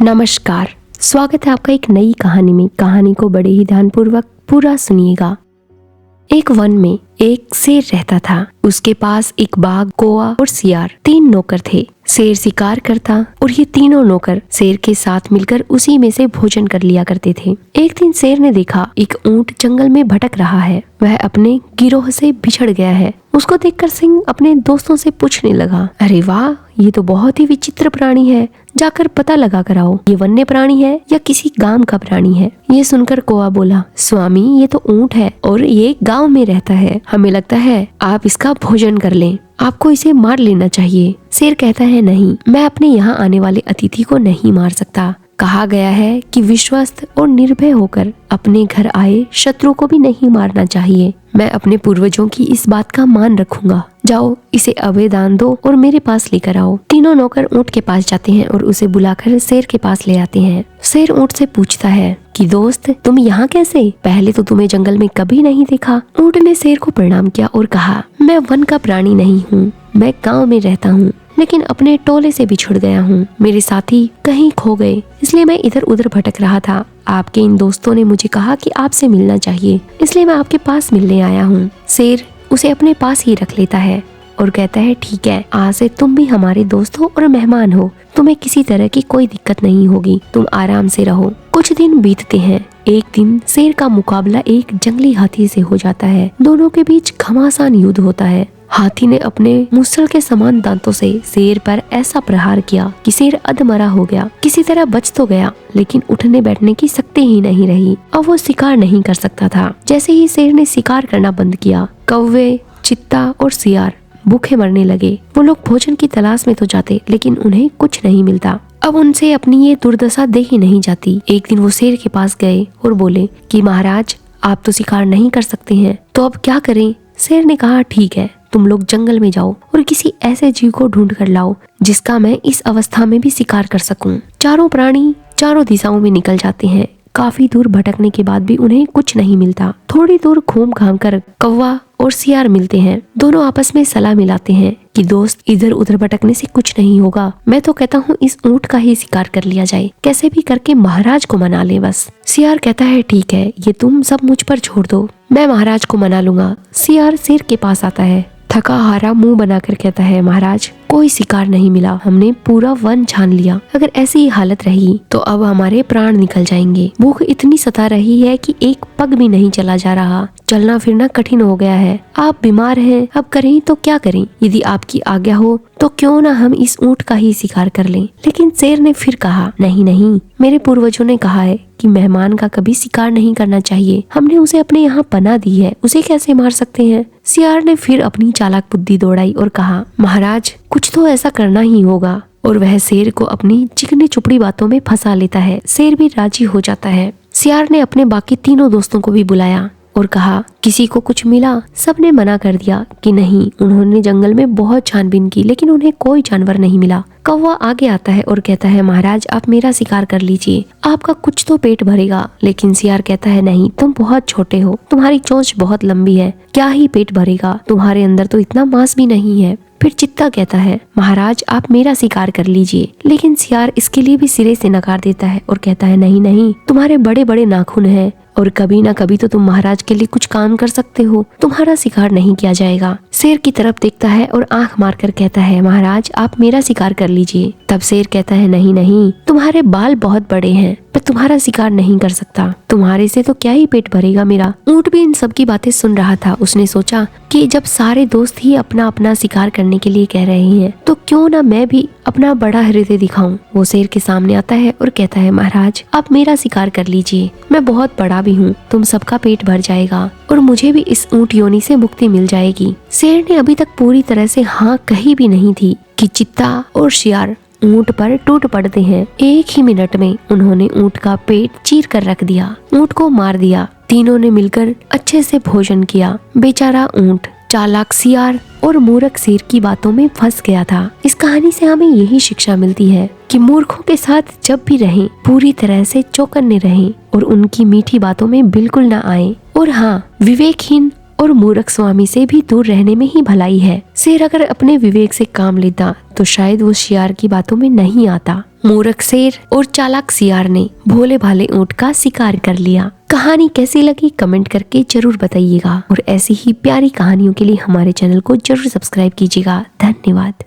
नमस्कार, स्वागत है आपका एक नई कहानी में। कहानी को बड़े ही ध्यानपूर्वक पूरा सुनिएगा। एक वन में एक शेर रहता था। उसके पास एक बाघ, कौवा और सियार 3 नौकर थे। शेर शिकार करता और ये तीनों नौकर शेर के साथ मिलकर उसी में से भोजन कर लिया करते थे। एक दिन शेर ने देखा एक ऊंट जंगल में भटक रहा है। वह अपने गिरोह से बिछड़ गया है। उसको देखकर सिंह अपने दोस्तों से पूछने लगा, अरे वाह, ये तो बहुत ही विचित्र प्राणी है। जाकर पता लगा कर आओ, ये वन्य प्राणी है या किसी गांव का प्राणी है। ये सुनकर कौवा बोला, स्वामी, ये तो ऊंट है और ये गांव में रहता है। हमें लगता है आप इसका भोजन कर लें। आपको इसे मार लेना चाहिए। शेर कहता है, नहीं, मैं अपने यहाँ आने वाले अतिथि को नहीं मार सकता। कहा गया है कि विश्वस्त और निर्भय होकर अपने घर आए शत्रु को भी नहीं मारना चाहिए। मैं अपने पूर्वजों की इस बात का मान रखूंगा। जाओ, इसे अभय दान दो और मेरे पास लेकर आओ। तीनों नौकर ऊंट के पास जाते हैं और उसे बुलाकर शेर के पास ले आते हैं। शेर ऊंट से पूछता है कि दोस्त, तुम यहाँ कैसे? पहले तो तुम्हें जंगल में कभी नहीं देखा। ऊंट ने शेर को प्रणाम किया और कहा, मैं वन का प्राणी नहीं हूँ, मैं गाँव में रहता हूँ, लेकिन अपने टोले से बिछुड़ गया हूँ। मेरे साथी कहीं खो गए, इसलिए मैं इधर उधर भटक रहा था। आपके इन दोस्तों ने मुझे कहा कि आपसे मिलना चाहिए, इसलिए मैं आपके पास मिलने आया हूँ। शेर उसे अपने पास ही रख लेता है और कहता है, ठीक है, आज से तुम भी हमारे दोस्त हो और मेहमान हो। तुम्हें किसी तरह की कोई दिक्कत नहीं होगी, तुम आराम से रहो। कुछ दिन बीतते हैं। एक दिन शेर का मुकाबला एक जंगली हाथी से हो जाता है। दोनों के बीच घमासान युद्ध होता है। हाथी ने अपने मुसल के समान दांतों से शेर पर ऐसा प्रहार किया कि शेर अधमरा हो गया। किसी तरह बच तो गया, लेकिन उठने बैठने की शक्ति ही नहीं रही। अब वो शिकार नहीं कर सकता था। जैसे ही शेर ने शिकार करना बंद किया, कौवे, चित्ता और सियार भूखे मरने लगे। वो लोग भोजन की तलाश में तो जाते, लेकिन उन्हें कुछ नहीं मिलता। अब उनसे अपनी ये दुर्दशा देखी नहीं जाती। एक दिन वो शेर के पास गए और बोले कि महाराज, आप तो शिकार नहीं कर सकते हैं, तो अब क्या करें? शेर ने कहा, ठीक है, तुम लोग जंगल में जाओ और किसी ऐसे जीव को ढूंढ कर लाओ जिसका मैं इस अवस्था में भी शिकार कर सकूं। चारों प्राणी चारों दिशाओं में निकल जाते हैं। काफी दूर भटकने के बाद भी उन्हें कुछ नहीं मिलता। थोड़ी दूर घूम घाम कर कौवा और सियार मिलते हैं। दोनों आपस में सलाह मिलाते हैं कि दोस्त, इधर उधर भटकने से कुछ नहीं होगा। मैं तो कहता हूँ इस ऊंट का ही शिकार कर लिया जाए, कैसे भी करके महाराज को मना ले बस। सियार कहता है, ठीक है, ये तुम सब मुझ पर छोड़ दो, मैं महाराज को मना लूंगा। सियार शेर के पास आता है, थका हारा मुंह बनाकर कहता है, महाराज, कोई शिकार नहीं मिला। हमने पूरा वन छान लिया। अगर ऐसी ही हालत रही तो अब हमारे प्राण निकल जाएंगे। भूख इतनी सता रही है कि एक पग भी नहीं चला जा रहा। चलना फिरना कठिन हो गया है। आप बीमार हैं, अब करें तो क्या करें? यदि आपकी आज्ञा हो तो क्यों ना हम इस ऊंट का ही शिकार कर लें। लेकिन शेर ने फिर कहा, नहीं नहीं, मेरे पूर्वजों ने कहा है कि मेहमान का कभी शिकार नहीं करना चाहिए। हमने उसे अपने यहाँ पनाह दी है, उसे कैसे मार सकते हैं? सियार ने फिर अपनी चालाक बुद्धि दौड़ाई और कहा, महाराज, कुछ तो ऐसा करना ही होगा। और वह शेर को अपनी चिकनी चुपड़ी बातों में फंसा लेता है। शेर भी राजी हो जाता है। सियार ने अपने बाकी तीनों दोस्तों को भी बुलाया और कहा, किसी को कुछ मिला? सबने मना कर दिया कि नहीं। उन्होंने जंगल में बहुत छानबीन की, लेकिन उन्हें कोई जानवर नहीं मिला। कौवा आगे आता है और कहता है, महाराज, आप मेरा शिकार कर लीजिए, आपका कुछ तो पेट भरेगा। लेकिन सियार कहता है, नहीं, तुम बहुत छोटे हो, तुम्हारी चोंच बहुत लंबी है, क्या ही पेट भरेगा, तुम्हारे अंदर तो इतना मांस भी नहीं है। फिर चित्ता कहता है, महाराज, आप मेरा शिकार कर लीजिए। लेकिन सियार इसके लिए भी सिरे से नकार देता है और कहता है, नहीं नहीं, तुम्हारे बड़े बड़े नाखून हैं और कभी ना कभी तो तुम महाराज के लिए कुछ काम कर सकते हो, तुम्हारा शिकार नहीं किया जाएगा। शेर की तरफ देखता है और आंख मारकर कहता है, महाराज, आप मेरा शिकार कर लीजिए। तब शेर कहता है, नहीं नहीं, तुम्हारे बाल बहुत बड़े हैं, मैं तुम्हारा शिकार नहीं कर सकता, तुम्हारे से तो क्या ही पेट भरेगा मेरा। ऊंट भी इन सब की बातें सुन रहा था। उसने सोचा कि जब सारे दोस्त ही अपना अपना शिकार करने के लिए कह रहे हैं, तो क्यों ना मैं भी अपना बड़ा हृदय दिखाऊं। वो शेर के सामने आता है और कहता है, महाराज, आप मेरा शिकार कर लीजिए, मैं बहुत बड़ा भी हूँ, तुम सबका पेट भर जाएगा और मुझे भी इस ऊंट योनि से मुक्ति मिल जाएगी। शेर ने अभी तक पूरी तरह से हाँ कही भी नहीं थी कि चित्ता और सियार ऊंट पर टूट पड़ते हैं। एक ही मिनट में उन्होंने ऊंट का पेट चीर कर रख दिया, ऊंट को मार दिया। तीनों ने मिलकर अच्छे से भोजन किया। बेचारा ऊंट चालाक सियार और मूर्ख शेर की बातों में फंस गया था। इस कहानी से हमें यही शिक्षा मिलती है कि मूर्खों के साथ जब भी रहें, पूरी तरह से चौकन्ने रहें और उनकी मीठी बातों में बिल्कुल ना आए। और हाँ, विवेकहीन और मूर्ख स्वामी से भी दूर रहने में ही भलाई है। शेर अगर अपने विवेक से काम लेता तो शायद वो शियार की बातों में नहीं आता। मूर्ख शेर और चालाक शियार ने भोले भाले ऊंट का शिकार कर लिया। कहानी कैसी लगी कमेंट करके जरूर बताइएगा और ऐसी ही प्यारी कहानियों के लिए हमारे चैनल को जरूर सब्सक्राइब कीजिएगा। धन्यवाद।